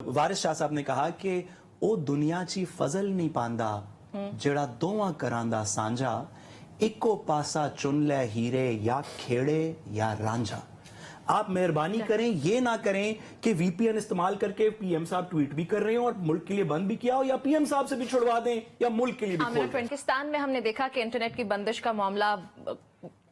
वारिस शाह साहब ने कहा कि ओ दुनिया ची फजल नहीं पांदा जेड़ा दोवां करांदा सांझा, इको पासा चुन ले हीरे या खेड़े या रांझा। आप मेहरबानी करें, ये ना करें कि वीपीएन इस्तेमाल करके पीएम साहब ट्वीट भी कर रहे हो और मुल्क के लिए बंद भी किया हो, या पीएम साहब से भी छुड़वा दें या मुल्क के लिए भी खोल दें। पाकिस्तान में हमने देखा कि इंटरनेट की बंदिश का मामला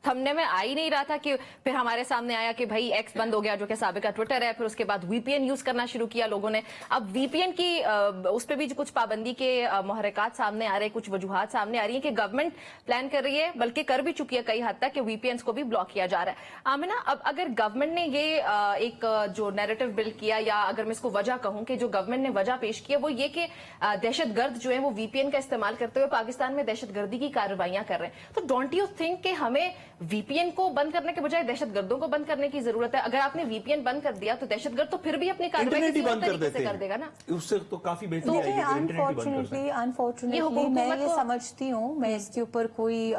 थमने में आ ही नहीं रहा था कि फिर हमारे सामने आया कि भाई एक्स बंद हो गया जो कि साबिका ट्विटर है, फिर उसके बाद वीपीएन यूज करना शुरू किया लोगों ने। अब वीपीएन की उस पर भी कुछ पाबंदी के मुहर्रिकात सामने आ रहे हैं, कुछ वजूहात सामने आ रही है कि गवर्नमेंट प्लान कर रही है, बल्कि कर भी चुकी है कई हद तक, कि वीपीएन को भी ब्लॉक किया जा रहा है। आमिना, अब अगर गवर्नमेंट ने ये एक जो नैरेटिव बिल्ड किया, या अगर मैं इसको वजह कहूं कि जो गवर्नमेंट ने वजह पेश की है वो ये कि दहशतगर्द जो है वो वीपीएन का इस्तेमाल करते हुए पाकिस्तान में दहशतगर्दी की कार्रवाइयां कर रहे हैं, तो डोंट यू थिंक कि हमें वीपीएन को बंद करने के बजाय दहशतगर्दों को बंद करने की जरूरत है? अगर आपने वीपीएन बंद कर दिया तो दहशतगर्द तो फिर भी अपनी कार्रवाई किसी और तरीके से कर देगा ना, उससे तो काफी बेहतर है। अनफॉर्चुनेटली मैं ये समझती हूँ, मैं इसके ऊपर कोई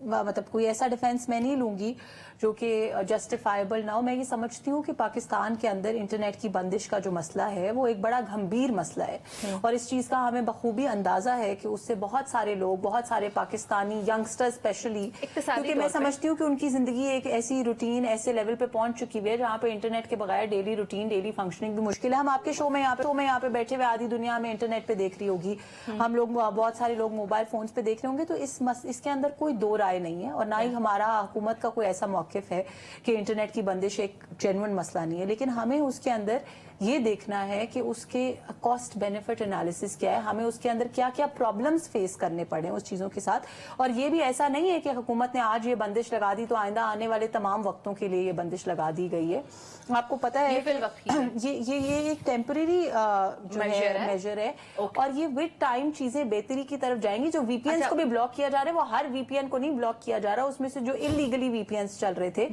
मतलब कोई ऐसा डिफेंस मैं नहीं लूंगी जो कि जस्टिफाइबल ना हो। मैं ये समझती हूँ कि पाकिस्तान के अंदर इंटरनेट की बंदिश का जो मसला है वो एक बड़ा गंभीर मसला है, और इस चीज का हमें बखूबी अंदाजा है कि उससे बहुत सारे लोग, बहुत सारे पाकिस्तानी यंगस्टर्स स्पेशली, क्योंकि मैं समझती हूँ कि उनकी जिंदगी एक ऐसी रूटीन, ऐसे लेवल पे पहुंच चुकी है जहाँ पे इंटरनेट के बगैर डेली रूटीन, डेली फंक्शनिंग भी मुश्किल है। हम आपके शो में यहाँ पे बैठे हुए आधी दुनिया में इंटरनेट पे देख रही होगी, हम लोग बहुत सारे लोग मोबाइल फोन्स पे देख रहे होंगे, तो इसके अंदर कोई दो राय नहीं है, और ना ही हमारा हुकूमत का कोई ऐसा मौकिफ है कि इंटरनेट की बंदिश एक जेन्युइन मसला नहीं है। लेकिन हमें उसके अंदर ये देखना है कि उसके कॉस्ट बेनिफिट एनालिसिस क्या है, हमें उसके अंदर क्या क्या प्रॉब्लम्स फेस करने पड़े उस चीजों के साथ। और ये भी ऐसा नहीं है कि हुकूमत ने आज ये बंदिश लगा दी तो आइंदा आने वाले तमाम वक्तों के लिए ये बंदिश लगा दी गई है। आपको पता है ये एक टेम्परेरी मेजर है, और ये विद टाइम चीजें बेहतरी की तरफ जाएंगी। जो वीपीएन को भी ब्लॉक किया जा रहा है वो हर वीपीएन को नहीं ब्लॉक किया जा रहा, उसमें से जो इलीगली वीपीएन चल रहे थे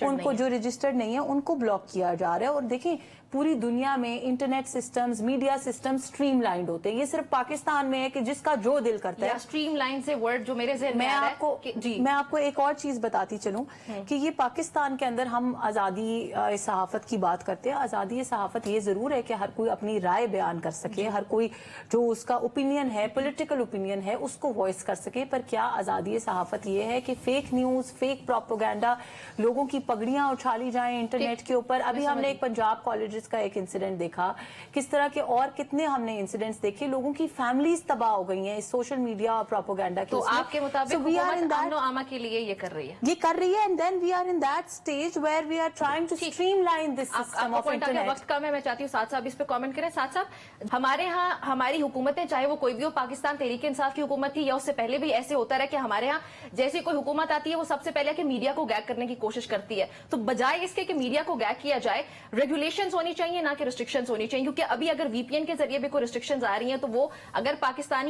उनको, जो रजिस्टर्ड नहीं है उनको ब्लॉक किया जा रहा है। और देखिए पूरी दुनिया में internet systems, media systems streamlined होते हैं, ये सिर्फ पाकिस्तान में है कि जिसका जो दिल करता है। स्ट्रीमलाइन से वर्ड जो मेरे ज़हन में आ रहा है, मैं आपको एक और चीज बताती चलूं कि ये पाकिस्तान के अंदर हम आजादी सहाफत की बात करते हैं। आजादी सहाफत ये जरूर है कि हर कोई अपनी राय बयान कर सके, हर कोई जो उसका ओपिनियन है, पॉलिटिकल ओपिनियन है, उसको वॉइस कर सके। पर क्या आजादी सहाफत ये है कि फेक न्यूज, फेक प्रोपेगेंडा, लोगों की पगड़ियां उछाली जाएं इंटरनेट के ऊपर? अभी हमने एक पंजाब कॉलेज का एक इंसिडेंट देखा, किस तरह के और कितने हमने इंसिडेंट्स देखे, लोगों की फैमिलीज तबाह हो गई हैं इस सोशल मीडिया और प्रोपेगेंडा के। तो आपके मुताबिक हुकूमत अमन-ओ-आमा के लिए ये कर रही है, and then we are in that stage where we are trying to streamline this system of internet. वक्त कम है, मैं चाहती हूँ साथ साहब इस पे कमेंट करें। साथ साहब, हमारे यहाँ हमारी हुकूमतें, चाहे वो कोई भी हो, पाकिस्तान तहरीक इंसाफ की हुकूमत थी या उससे पहले भी ऐसे होता रहा कि हमारे यहाँ जैसे कोई हुकूमत आती है वो सबसे पहले कि मीडिया को गैग करने की कोशिश करती है। तो बजाय इसके कि मीडिया को गैग किया जाए, रेगुलेशंस होनी चाहिए ना कि रिस्ट्रिक्शंस होनी चाहिए। क्योंकि अभी अगर वीपीएन के जरिए भी कोई रिस्ट्रिक्शंस आ रही हैं तो वो अगर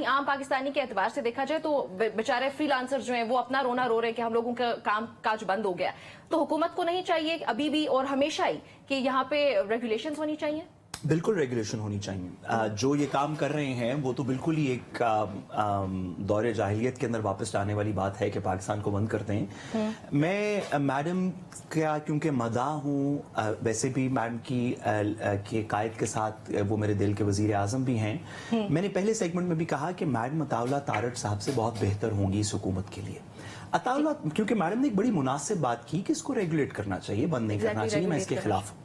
आम पाकिस्तानी के एतबार से देखा जाए तो बेचारे फ्रीलांसर जो हैं वो अपना रोना रो रहे हैं कि हम लोगों का काम काज बंद हो गया। तो हुकूमत को नहीं चाहिए अभी भी और हमेशा ही कि यहाँ पे रेगुलेशंस होनी चाहिए? बिल्कुल रेगुलेशन होनी चाहिए। जो ये काम कर रहे हैं वो तो बिल्कुल ही एक दौरे जाहिलियत के अंदर वापस लाने वाली बात है कि पाकिस्तान को बंद करते हैं। मैं मैडम का क्योंकि मदाह हूँ, वैसे भी मैडम की कायद के साथ वो मेरे दिल के वजीर आजम भी हैं। मैंने पहले सेगमेंट में भी कहा कि मैडम अताउल्ला तारड़ साहब से बहुत बेहतर होंगी इस हुकूमत के लिए। अताउल्ला, क्योंकि मैडम ने एक बड़ी मुनासिब बात की कि इसको रेगुलेट करना चाहिए, बंद नहीं करना चाहिए, मैं इसके खिलाफ हूँ।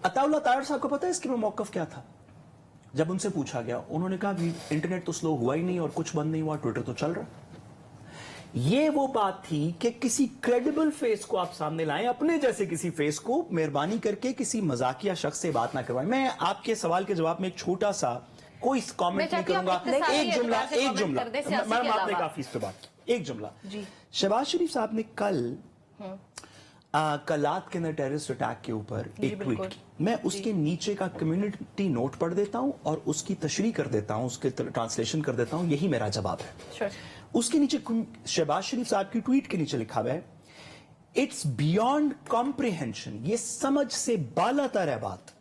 अताउल्ला तारड़ साहब को पता है इसके में मौकफ क्या था? जब उनसे पूछा गया, उन्होंने कहा कि इंटरनेट तो स्लो हुआ ही नहीं और कुछ बंद नहीं हुआ, ट्विटर तो चल रहा। ये वो बात थी कि किसी क्रेडिबल फेस को आप सामने लाएं, अपने जैसे किसी फेस को, मेहरबानी करके किसी मजाकिया शख्स से बात ना करवाएं। मैं आपके सवाल के जवाब में एक छोटा सा कोई कमेंट नहीं करूंगा, एक जुमला मैम आपने काफी इस पे बात की, एक जुमला। शहबाज शरीफ साहब ने कल कलात के अंदर टेररिस्ट अटैक के ऊपर एक ट्वीट की, मैं उसके नीचे का कम्युनिटी नोट पढ़ देता हूं और उसकी तशरीह कर देता हूं, उसके ट्रांसलेशन कर देता हूं, यही मेरा जवाब है। उसके नीचे शहबाज शरीफ साहब की ट्वीट के नीचे लिखा हुआ है, इट्स बियॉन्ड कॉम्प्रिहेंशन, ये समझ से बालातर है बात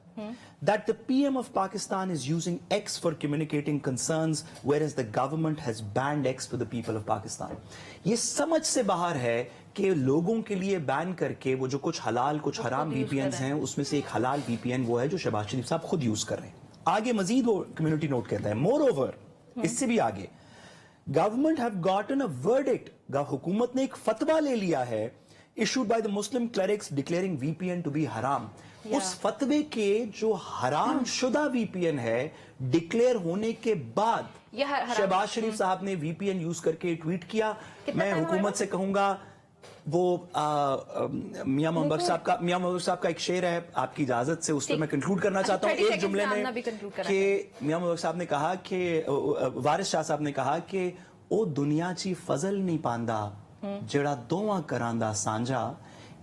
that the PM of Pakistan is using X for communicating concerns, whereas the government has banned X for the people of Pakistan. ये समझ से बाहर है कि लोगों के लिए बैन करके वो जो कुछ हलाल कुछ हराम VPNs हैं, उसमें से एक हलाल VPN वो है जो शहबाज शरीफ साहब खुद यूज कर रहे हैं. आगे मजीद वो कम्युनिटी नोट कहता है, मोर ओवर इससे भी आगे, government have gotten a verdict, हुकूमत ने एक फतवा ले लिया है issued by the Muslim clerics declaring VPN to be haram. उस फतवे के जो हराम शुदा VPN है, डिक्लेयर होने के बाद शहबाज शरीफ साहब ने VPN यूज करके ट्वीट किया. मैं हुकूमत से कहूंगा, वो मियां मोहम्मद साहब का एक शेर है, आपकी इजाजत से उस पर मैं कंक्लूड करना चाहता हूँ एक जुमले में कि मियां मोहम्मद साहब ने कहा कि वारिस शाह साहब ने कहा कि ओ दुनिया ची फजल नहीं पांदा ਜਿਹੜਾ ਦੋਵਾਂ ਕਰਾਂ ਦਾ ਸਾਂਝਾ,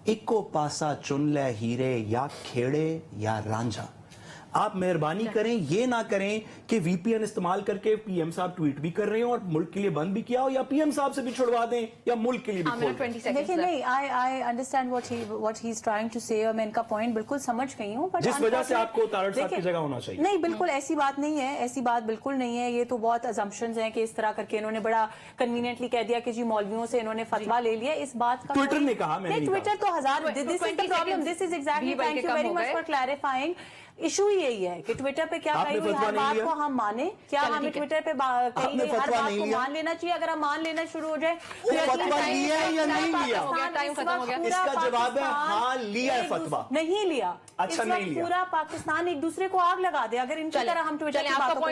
ਇੱਕੋ ਪਾਸਾ ਚੁਣ ਲੈ ਹੀਰੇ या खेड़े या रांझा. आप मेहरबानी करें, ये ना करें कि VPN इस्तेमाल करके PM साहब ट्वीट भी कर रहे हो और मुल्क के लिए बंद भी किया हो, या PM साहब से भी छुड़वा दें या मुल्क के लिए भी खोल दें. देखिए नहीं, I understand what he is trying to say, और मैं इनका पॉइंट बिल्कुल समझ गई हूँ. जिस वजह से आपको तारड़ साहब की जगह होना चाहिए. नहीं, बिल्कुल ऐसी बात नहीं है, ऐसी बात बिल्कुल नहीं है. ये तो बहुत अजम्पशंस हैं कि इस तरह करके इन्होंने बड़ा कन्वीनियंटली कह दिया कि जी मौलवियों से इन्होंने फतवा ले लिया. इस बात का ट्विटर ने कहा, मैंने ट्विटर तो हजार, this is the problem, this is exactly, thank you very much for clarifying. Issue यही है कि ट्विटर पे क्या कही हुई हर बात को हम माने, क्या हमें ट्विटर पे कही हुई हर बात को मान लेना चाहिए? अगर हम मान लेना शुरू हो जाए तो फतवा लिया है या नहीं लिया? टाइम खत्म हो गया. इसका जवाब है हाँ, लिया है फतवा. नहीं लिया. अच्छा, नहीं लिया. पूरा पाकिस्तान एक दूसरे को आग लगा दे अगर इनकी तरह हम ट्विटर की बातों को